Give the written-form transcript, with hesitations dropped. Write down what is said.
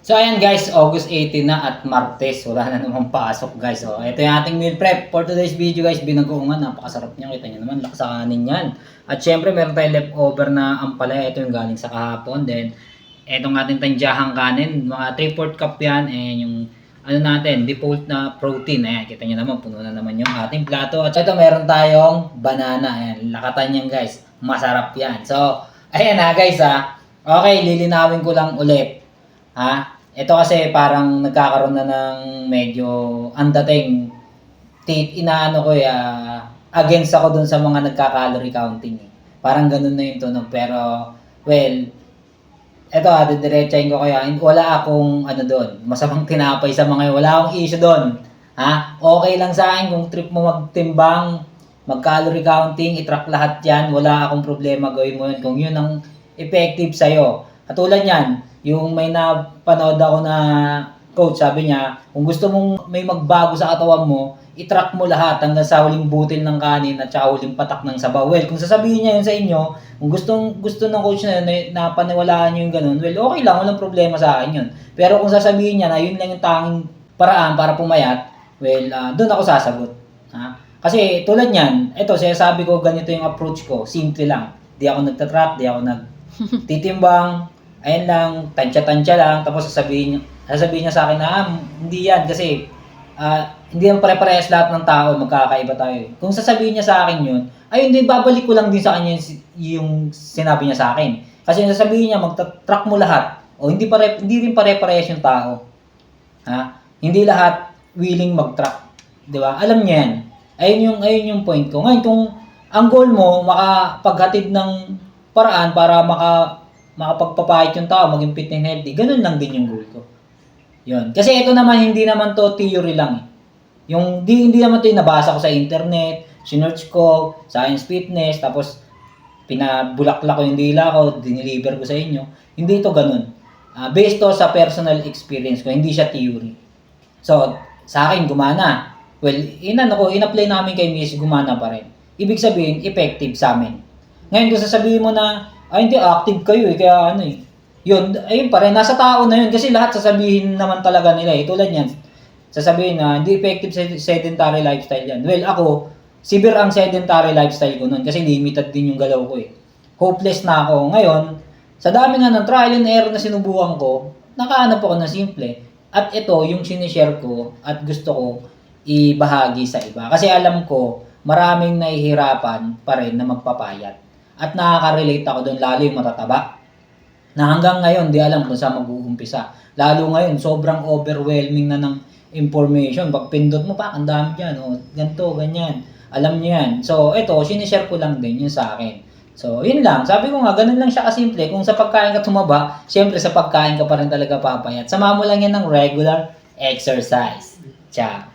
So ayan guys, August 18 na at Martes. Wala na namang pasok guys. So ito yung ating meal prep. For today's video guys, binagoongan. Napakasarap niya. Kita nyo naman, lakas sa kanin yan. At syempre meron tayong leftover na ampalaya. Ito yung galing sa kahapon. Then, etong ating tanjahang kanin. Mga 3/4 cup yan. And yung ano natin, default na protein. Ayan, kita nyo naman, puno na naman yung ating plato. At ito meron tayong banana. Ayan, lakatan yan guys. Masarap yan. So, ayan ha guys ha. Okay, lilinawin ko lang ulit. Ha? Ito kasi parang nagkakaroon na ng medyo ang dating inaano ko against ako dun sa mga nagka-calorie counting eh. Parang ganun na yung tunog pero well, eto didiretsahin ko kaya wala akong ano doon, masamang tinapay sa mga wala akong issue doon. Ha? Okay lang sa akin kung trip mo magtimbang, mag-calorie counting, i-track lahat 'yan, wala akong problema gawin mo 'yun kung 'yun ang effective sa iyo. Katulad niyan, yung may napanood ako na coach, sabi niya, kung gusto mong may magbago sa katawan mo, i-track mo lahat hanggang sa huling butil ng kanin at saka huling patak ng sabaw. Well, kung sasabihin niya yun sa inyo, kung gusto ng coach na yun, na paniwalaan niyo yung ganun, well, okay lang, walang problema sa akin yun. Pero kung sasabihin niya na yun lang yung tanging paraan para pumayat, well, doon ako sasagot. Ha? Kasi tulad niyan, ito, sabi ko, ganito yung approach ko, simple lang. Di ako nagtatrack, di ako nagtitimbang, ayun lang, tansya-tansya lang, tapos sasabihin niya sa akin na, hindi yan, kasi, hindi yan pare-parehas lahat ng tao, magkakaiba tayo. Kung sasabihin niya sa akin yun, ayun din, babalik ko lang din sa kanya yung sinabi niya sa akin. Kasi yung sasabihin niya, magta-track mo lahat, o hindi rin pare-parehas yung tao. Ha? Hindi lahat willing mag-track. Di ba? Alam niya yan. Ayun yung point ko. Ngayon, kung ang goal mo, makapaghatid ng paraan para makapagpapahit yung tao, maging fit and healthy, ganun lang din yung goal ko. Yun. Kasi ito naman, hindi naman to theory lang eh. Yung, hindi naman to yung nabasa ko sa internet, sinearch ko, science fitness, tapos pinabulaklak ko yung dila ko, diniliver ko sa inyo. Hindi ito ganun. Based to sa personal experience ko, hindi siya theory. So, sa akin, gumana. Well, in-apply namin kay Miss, gumana pa rin. Ibig sabihin, effective sa amin. Ngayon, kung sasabihin mo na, hindi, active kayo eh, kaya ano eh. Yun, ayun pa rin, nasa tao na yun. Kasi lahat sasabihin naman talaga nila eh. Tulad yan, sasabihin na, hindi effective sedentary lifestyle yan. Well, ako, severe ang sedentary lifestyle ko nun kasi limited din yung galaw ko eh. Hopeless na ako. Ngayon, sa dami nga ng trial and error na sinubukan ko, nakahanap ako ng simple. At ito, yung sinishare ko at gusto ko ibahagi sa iba. Kasi alam ko, maraming nahihirapan pa rin na magpapayat. At nakaka-relate ako doon, lalo yung matataba. Na hanggang ngayon, di alam kung saan mag-uumpisa. Lalo ngayon, sobrang overwhelming na ng information. Pag pindot mo pa, ang dami dyan. O, ganito, ganyan. Alam niyo yan. So, ito, sinishare ko lang din yun sa akin. So, yun lang. Sabi ko nga, ganun lang siya kasimple. Kung sa pagkain ka tumaba, syempre sa pagkain ka pa rin talaga papayat. Sama mo lang yan ng regular exercise. Ciao.